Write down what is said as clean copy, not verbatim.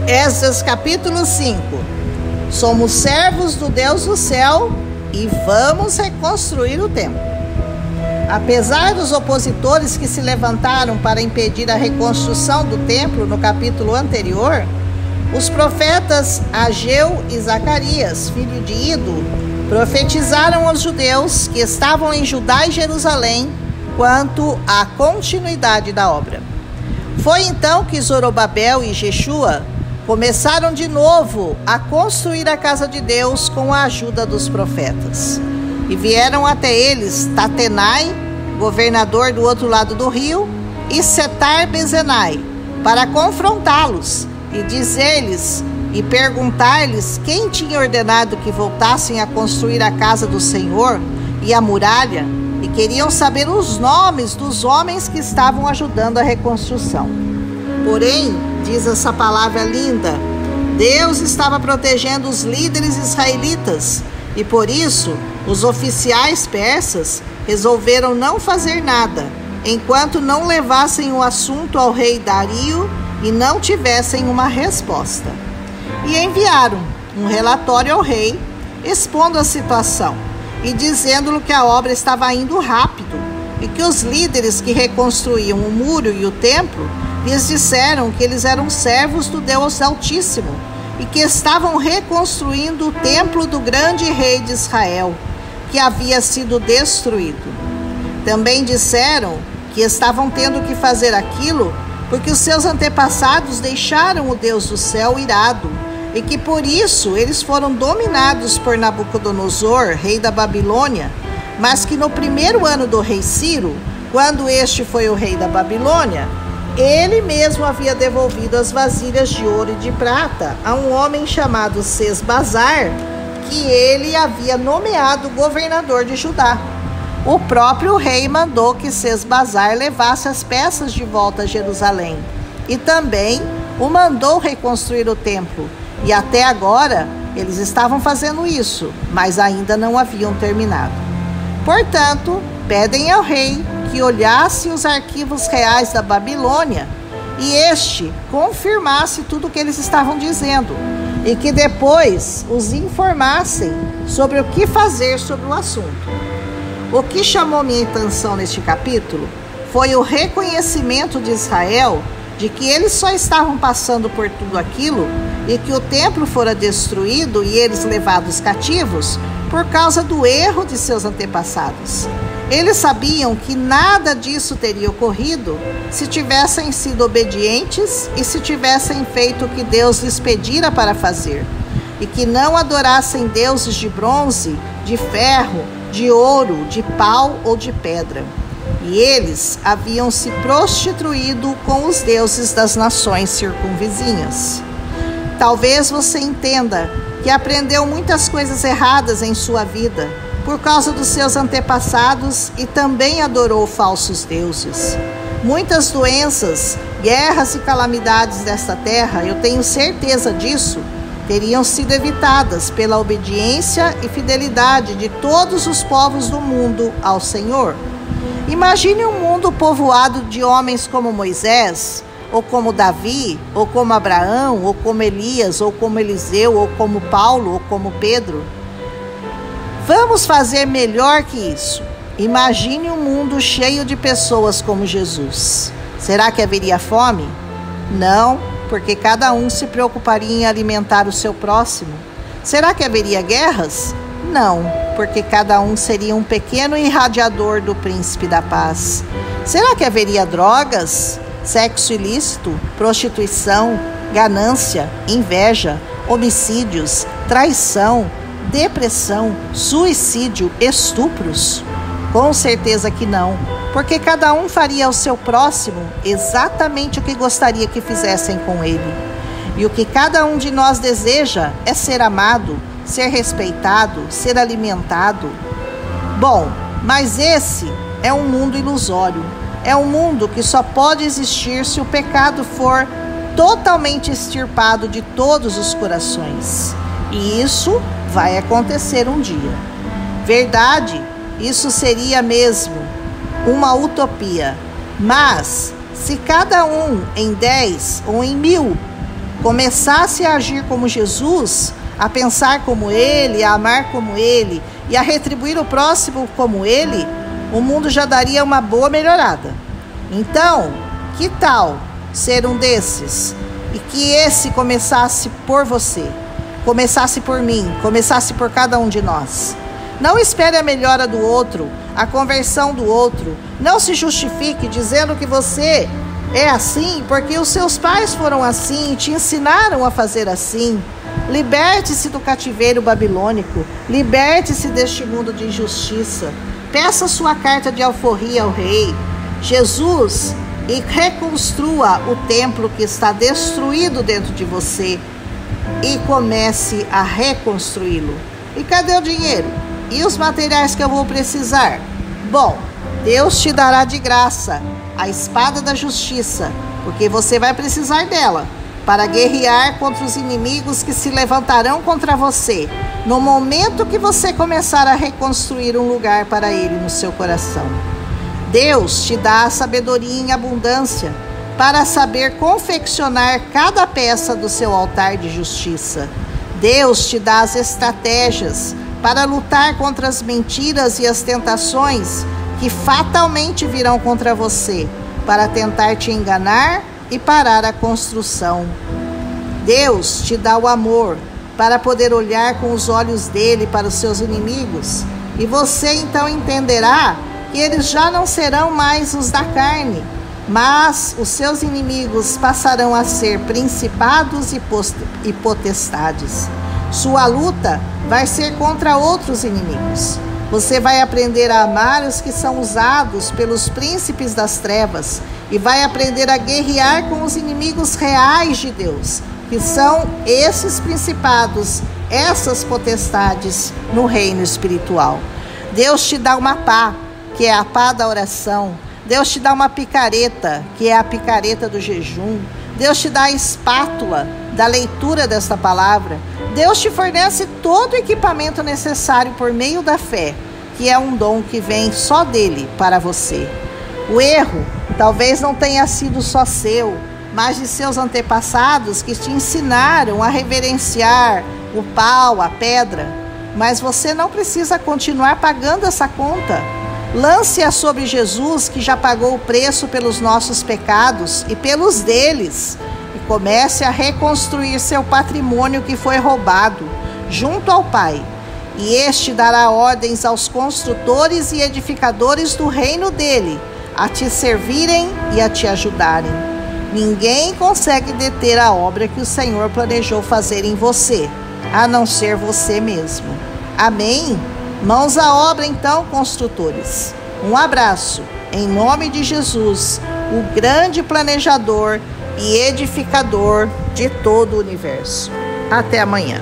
Esdras capítulo 5. Somos servos do Deus do céu e vamos reconstruir o templo. Apesar dos opositores que se levantaram para impedir a reconstrução do templo no capítulo anterior, os profetas Ageu e Zacarias, filho de Ido, profetizaram aos judeus que estavam em Judá e Jerusalém quanto à continuidade da obra. Foi então que Zorobabel e Jeshua começaram de novo a construir a casa de Deus com a ajuda dos profetas. E vieram até eles Tatenai, governador do outro lado do rio, e Setar-Bezenai, para confrontá-los e dizer-lhes e perguntar-lhes quem tinha ordenado que voltassem a construir a casa do Senhor e a muralha, e queriam saber os nomes dos homens que estavam ajudando a reconstrução. Porém, diz essa palavra linda, Deus estava protegendo os líderes israelitas e por isso os oficiais persas resolveram não fazer nada, enquanto não levassem o assunto ao rei Dario e não tivessem uma resposta. E enviaram um relatório ao rei, expondo a situação e dizendo-lhe que a obra estava indo rápido e que os líderes que reconstruíam o muro e o templo lhes disseram que eles eram servos do Deus Altíssimo e que estavam reconstruindo o templo do grande rei de Israel, que havia sido destruído. Também disseram que estavam tendo que fazer aquilo porque os seus antepassados deixaram o Deus do céu irado e que por isso eles foram dominados por Nabucodonosor, rei da Babilônia, mas que no primeiro ano do rei Ciro, quando este foi o rei da Babilônia, ele mesmo havia devolvido as vasilhas de ouro e de prata a um homem chamado Sesbazar, que ele havia nomeado governador de Judá. O próprio rei mandou que Sesbazar levasse as peças de volta a Jerusalém e também o mandou reconstruir o templo. E até agora eles estavam fazendo isso, mas ainda não haviam terminado. Portanto, pedem ao rei que olhasse os arquivos reais da Babilônia e este confirmasse tudo o que eles estavam dizendo e que depois os informassem sobre o que fazer sobre o assunto. O que chamou minha atenção neste capítulo foi o reconhecimento de Israel de que eles só estavam passando por tudo aquilo e que o templo fora destruído e eles levados cativos por causa do erro de seus antepassados. Eles sabiam que nada disso teria ocorrido se tivessem sido obedientes e se tivessem feito o que Deus lhes pedira para fazer, e que não adorassem deuses de bronze, de ferro, de ouro, de pau ou de pedra. E eles haviam se prostituído com os deuses das nações circunvizinhas. Talvez você entenda que aprendeu muitas coisas erradas em sua vida por causa dos seus antepassados e também adorou falsos deuses. Muitas doenças, guerras e calamidades desta terra, eu tenho certeza disso, teriam sido evitadas pela obediência e fidelidade de todos os povos do mundo ao Senhor. Imagine um mundo povoado de homens como Moisés, ou como Davi, ou como Abraão, ou como Elias, ou como Eliseu, ou como Paulo, ou como Pedro. Vamos fazer melhor que isso. Imagine um mundo cheio de pessoas como Jesus. Será que haveria fome? Não, porque cada um se preocuparia em alimentar o seu próximo. Será que haveria guerras? Não, porque cada um seria um pequeno irradiador do príncipe da paz. Será que haveria drogas, sexo ilícito, prostituição, ganância, inveja, homicídios, traição, depressão, suicídio, estupros? Com certeza que não, porque cada um faria ao seu próximo exatamente o que gostaria que fizessem com ele. E o que cada um de nós deseja é ser amado, ser respeitado, ser alimentado. Bom, mas esse é um mundo ilusório. É um mundo que só pode existir se o pecado for totalmente extirpado de todos os corações. E isso vai acontecer um dia. Verdade, isso seria mesmo uma utopia. Mas, se cada um em 10 ou em 1000 começasse a agir como Jesus, a pensar como Ele, a amar como Ele e a retribuir o próximo como Ele, o mundo já daria uma boa melhorada. Então, que tal ser um desses? E que esse começasse por você, começasse por mim, começasse por cada um de nós. Não espere a melhora do outro, a conversão do outro. Não se justifique dizendo que você é assim porque os seus pais foram assim e te ensinaram a fazer assim. Liberte-se do cativeiro babilônico, liberte-se deste mundo de injustiça. Peça sua carta de alforria ao rei, Jesus, e reconstrua o templo que está destruído dentro de você e comece a reconstruí-lo. E cadê o dinheiro? E os materiais que eu vou precisar? Bom, Deus te dará de graça a espada da justiça, porque você vai precisar dela para guerrear contra os inimigos que se levantarão contra você, no momento que você começar a reconstruir um lugar para ele no seu coração. Deus te dá a sabedoria em abundância para saber confeccionar cada peça do seu altar de justiça. Deus te dá as estratégias para lutar contra as mentiras e as tentações que fatalmente virão contra você, para tentar te enganar e parar a construção. Deus te dá o amor para poder olhar com os olhos dele para os seus inimigos, e você então entenderá que eles já não serão mais os da carne, mas os seus inimigos passarão a ser principados e potestades. Sua luta vai ser contra outros inimigos. Você vai aprender a amar os que são usados pelos príncipes das trevas e vai aprender a guerrear com os inimigos reais de Deus, que são esses principados, essas potestades no reino espiritual. Deus te dá uma pá, que é a pá da oração. Deus te dá uma picareta, que é a picareta do jejum. Deus te dá a espátula da leitura desta palavra. Deus te fornece todo o equipamento necessário por meio da fé, que é um dom que vem só dele para você. O erro talvez não tenha sido só seu, mas de seus antepassados que te ensinaram a reverenciar o pau, a pedra. Mas você não precisa continuar pagando essa conta. Lance-a sobre Jesus, que já pagou o preço pelos nossos pecados e pelos deles, e comece a reconstruir seu patrimônio que foi roubado, junto ao Pai. E este dará ordens aos construtores e edificadores do reino dele, a te servirem e a te ajudarem. Ninguém consegue deter a obra que o Senhor planejou fazer em você, a não ser você mesmo. Amém? Mãos à obra então, construtores. Um abraço, em nome de Jesus, o grande planejador e edificador de todo o universo. Até amanhã.